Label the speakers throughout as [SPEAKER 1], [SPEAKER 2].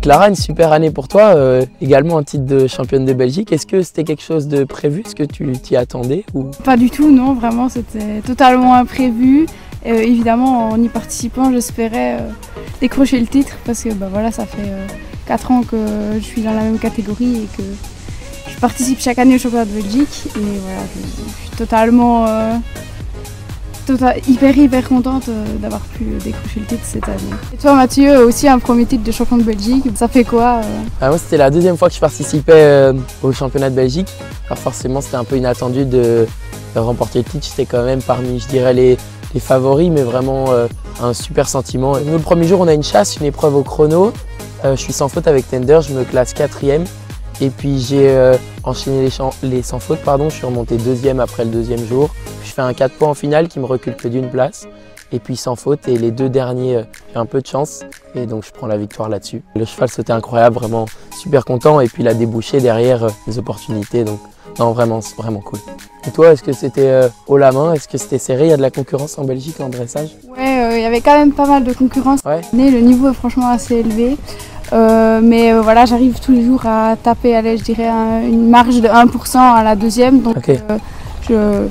[SPEAKER 1] Clara, une super année pour toi, également un titre de championne de Belgique. Est-ce que c'était quelque chose de prévu? Est-ce que tu t'y attendais ou...
[SPEAKER 2] Pas du tout, non, vraiment c'était totalement imprévu. Évidemment, en y participant, j'espérais décrocher le titre parce que voilà, ça fait 4 ans que je suis dans la même catégorie et que je participe chaque année au championnat de Belgique. Et voilà, je suis totalement hyper contente d'avoir pu décrocher le titre cette année. Et toi Mathieu, aussi un premier titre de champion de Belgique, ça fait quoi
[SPEAKER 1] Moi c'était la deuxième fois que je participais au championnat de Belgique. Alors forcément c'était un peu inattendu de remporter le titre, j'étais quand même parmi je dirais les favoris, mais vraiment un super sentiment. Nous, le premier jour on a une chasse, une épreuve au chrono, je suis sans faute avec Tender, je me classe 4e. Et puis j'ai enchaîné les sans faute, je suis remonté 2e après le deuxième jour. Je fais un 4 points en finale qui me recule que d'une place. Et puis sans faute, et les deux derniers, j'ai un peu de chance. Et donc je prends la victoire là-dessus. Le cheval c'était incroyable, vraiment super content. Et puis il a débouché derrière les opportunités. Donc non, vraiment cool. Et toi, est-ce que c'était haut la main? Est-ce que c'était serré? Il y a de la concurrence en Belgique en dressage?
[SPEAKER 2] Ouais, il y avait quand même pas mal de concurrence.
[SPEAKER 1] Ouais.
[SPEAKER 2] Le niveau est franchement assez élevé. Mais voilà, j'arrive tous les jours à taper, allez, je dirais une marge de 1% à la deuxième. Donc
[SPEAKER 1] okay.
[SPEAKER 2] Allez,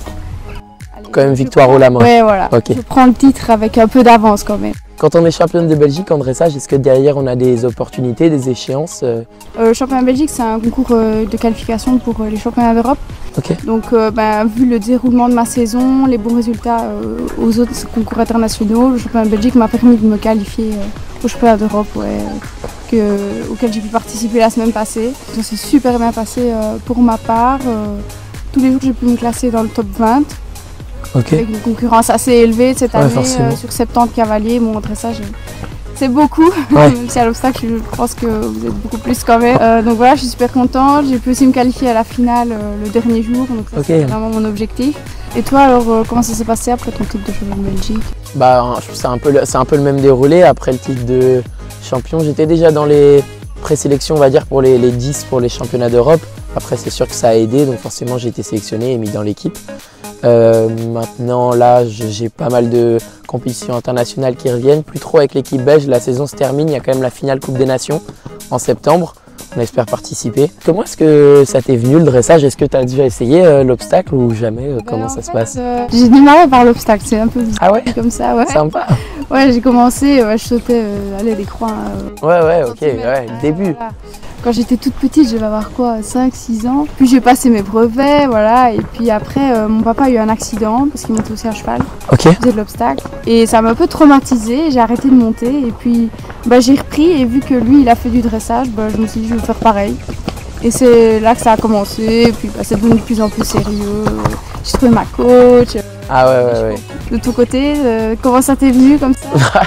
[SPEAKER 1] quand même victoire haut la main.
[SPEAKER 2] Ouais, voilà.
[SPEAKER 1] Okay.
[SPEAKER 2] Je prends le titre avec un peu d'avance quand même.
[SPEAKER 1] Quand on est championne de Belgique en dressage, est-ce que derrière on a des opportunités, des échéances?
[SPEAKER 2] Championnat de Belgique, c'est un concours de qualification pour les championnats d'Europe.
[SPEAKER 1] Okay.
[SPEAKER 2] Donc vu le déroulement de ma saison, les bons résultats aux autres concours internationaux, le championnat de Belgique m'a permis de me qualifier au championnat d'Europe auquel j'ai pu participer la semaine passée. Ça s'est super bien passé pour ma part. Tous les jours j'ai pu me classer dans le top 20.
[SPEAKER 1] Okay.
[SPEAKER 2] Avec une concurrence assez élevée cette année sur 70 cavaliers. Mon dressage, c'est beaucoup,
[SPEAKER 1] ouais.
[SPEAKER 2] Même si à l'obstacle, je pense que vous êtes beaucoup plus quand même. Donc voilà, je suis super contente. J'ai pu aussi me qualifier à la finale le dernier jour, donc ça c'est vraiment mon objectif. Et toi alors, comment ça s'est passé après ton titre de champion de Belgique?
[SPEAKER 1] C'est un peu le même déroulé. Après le titre de champion, j'étais déjà dans les présélections, on va dire, pour les 10 pour les championnats d'Europe. Après c'est sûr que ça a aidé, donc forcément j'ai été sélectionné et mis dans l'équipe. Maintenant là j'ai pas mal de compétitions internationales qui reviennent, plus trop avec l'équipe belge, la saison se termine, il y a quand même la finale Coupe des Nations en septembre, on espère participer. Comment est-ce que ça t'est venu le dressage? Est-ce que tu as déjà essayé l'obstacle ou jamais? Comment ça se passe?
[SPEAKER 2] J'ai du mal à faire l'obstacle, c'est un peu bizarre.
[SPEAKER 1] Ah ouais?
[SPEAKER 2] Comme ça, ouais.
[SPEAKER 1] Sympa.
[SPEAKER 2] Ouais, j'ai commencé, je sautais des croix.
[SPEAKER 1] Ouais, ok, ouais, le début.
[SPEAKER 2] Voilà. Quand j'étais toute petite, je devais avoir quoi, 5-6 ans. Puis j'ai passé mes brevets, voilà. Et puis après, mon papa a eu un accident parce qu'il montait aussi à cheval.
[SPEAKER 1] Ok.
[SPEAKER 2] Il faisait de l'obstacle. Et ça m'a un peu traumatisée. J'ai arrêté de monter. Et puis j'ai repris. Et vu que lui, il a fait du dressage, je me suis dit, je vais faire pareil. Et c'est là que ça a commencé. Et puis c'est devenu de plus en plus sérieux. J'ai trouvé ma coach.
[SPEAKER 1] Ah ouais.
[SPEAKER 2] De ton côté, comment ça t'est venu comme ça?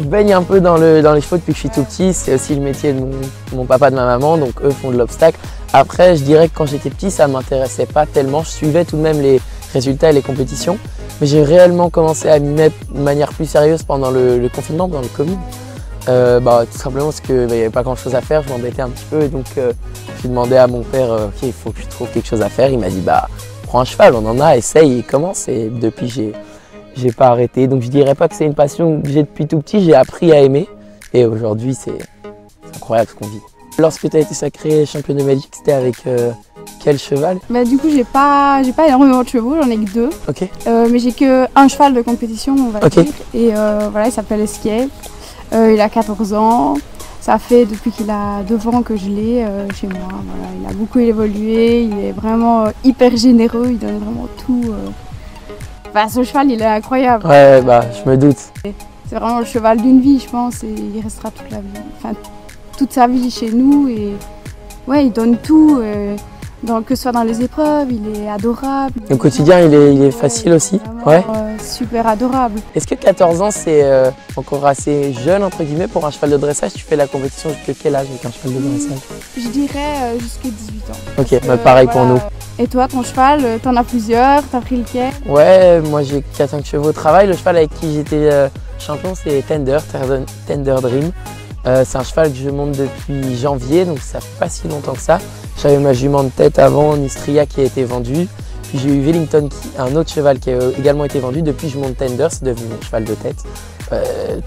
[SPEAKER 1] Je baigne un peu dans les chevaux depuis que je suis tout petit, c'est aussi le métier de mon papa, de ma maman, donc eux font de l'obstacle. Après, je dirais que quand j'étais petit, ça ne m'intéressait pas tellement, je suivais tout de même les résultats et les compétitions, mais j'ai réellement commencé à m'y mettre de manière plus sérieuse pendant le confinement, pendant le Covid. Tout simplement parce qu'il n'y avait pas grand chose à faire, je m'embêtais un petit peu, et donc j'ai demandé à mon père, ok, il faut que je trouve quelque chose à faire, il m'a dit, prends un cheval, on en a, essaye, et commence, et depuis j'ai pas arrêté, donc je dirais pas que c'est une passion que j'ai depuis tout petit, j'ai appris à aimer et aujourd'hui c'est incroyable ce qu'on vit. Lorsque tu as été sacré championne de Belgique, c'était avec quel cheval?
[SPEAKER 2] Du coup j'ai pas énormément de chevaux, j'en ai que 2.
[SPEAKER 1] Okay.
[SPEAKER 2] Mais j'ai que un cheval de compétition on va dire. Et voilà, il s'appelle Escape, il a 14 ans. Ça fait depuis qu'il a 2 ans que je l'ai chez moi. Voilà. Il a beaucoup évolué, il est vraiment hyper généreux, il donne vraiment tout. Ce cheval, il est incroyable.
[SPEAKER 1] Ouais, je me doute.
[SPEAKER 2] C'est vraiment le cheval d'une vie, je pense, et il restera toute sa vie chez nous. Et ouais, il donne tout, que ce soit dans les épreuves, il est adorable.
[SPEAKER 1] Le quotidien, il est facile aussi. Ouais.
[SPEAKER 2] Super adorable.
[SPEAKER 1] Est-ce que 14 ans, c'est encore assez jeune, entre guillemets, pour un cheval de dressage? Tu fais la compétition jusqu'à quel âge avec un cheval de dressage?
[SPEAKER 2] Je dirais jusqu'à 18 ans.
[SPEAKER 1] Ok, pareil pour nous.
[SPEAKER 2] Et toi, ton cheval, t'en as plusieurs, t'as pris lequel?
[SPEAKER 1] Ouais, moi j'ai 4-5 chevaux au travail. Le cheval avec qui j'étais champion, c'est Tender Dream. C'est un cheval que je monte depuis janvier, donc ça fait pas si longtemps que ça. J'avais ma jument de tête avant, Nistria, qui a été vendue. Puis j'ai eu Wellington, un autre cheval qui a également été vendu. Depuis, je monte Tender, c'est devenu mon cheval de tête.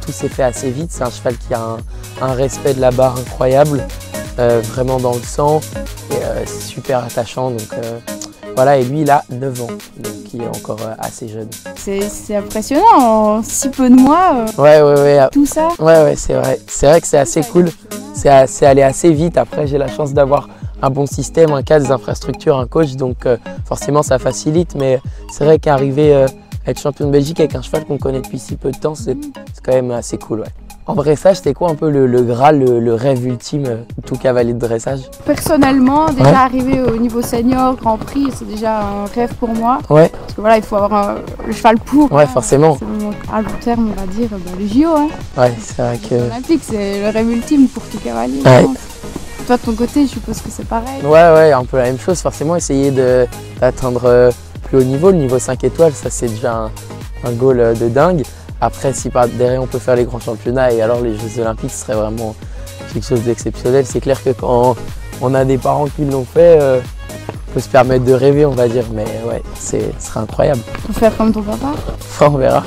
[SPEAKER 1] Tout s'est fait assez vite. C'est un cheval qui a un respect de la barre incroyable, vraiment dans le sang, et super attachant. Donc voilà, et lui, il a 9 ans, donc il est encore assez jeune.
[SPEAKER 2] C'est impressionnant, en si peu de mois,
[SPEAKER 1] Ouais.
[SPEAKER 2] tout ça.
[SPEAKER 1] Ouais, c'est vrai. C'est vrai que c'est assez cool. C'est allé assez vite. Après, j'ai la chance d'avoir un bon système, un cadre, des infrastructures, un coach, donc forcément ça facilite, mais c'est vrai qu'arriver à être champion de Belgique avec un cheval qu'on connaît depuis si peu de temps, c'est quand même assez cool. Ouais. En dressage, c'était quoi un peu le Graal, le rêve ultime de tout cavalier de dressage?
[SPEAKER 2] Personnellement, déjà arriver au niveau senior, Grand Prix, c'est déjà un rêve pour moi.
[SPEAKER 1] Ouais.
[SPEAKER 2] Parce que voilà, il faut avoir le cheval pour.
[SPEAKER 1] Ouais, forcément.
[SPEAKER 2] À long terme, on va dire, le JO. Hein.
[SPEAKER 1] Ouais, c'est vrai que...
[SPEAKER 2] Olympique, c'est le rêve ultime pour tout cavalier.
[SPEAKER 1] Ouais.
[SPEAKER 2] Toi, de ton côté, je suppose que c'est pareil.
[SPEAKER 1] Ouais, un peu la même chose. Forcément, essayer d'atteindre plus haut niveau. Le niveau 5 étoiles, ça c'est déjà un goal de dingue. Après, si par derrière on peut faire les grands championnats et alors les Jeux Olympiques, ce serait vraiment quelque chose d'exceptionnel. C'est clair que quand on a des parents qui l'ont fait, on peut se permettre de rêver, on va dire. Mais ouais, ce serait incroyable.
[SPEAKER 2] Faut faire comme ton papa.
[SPEAKER 1] Enfin, on verra.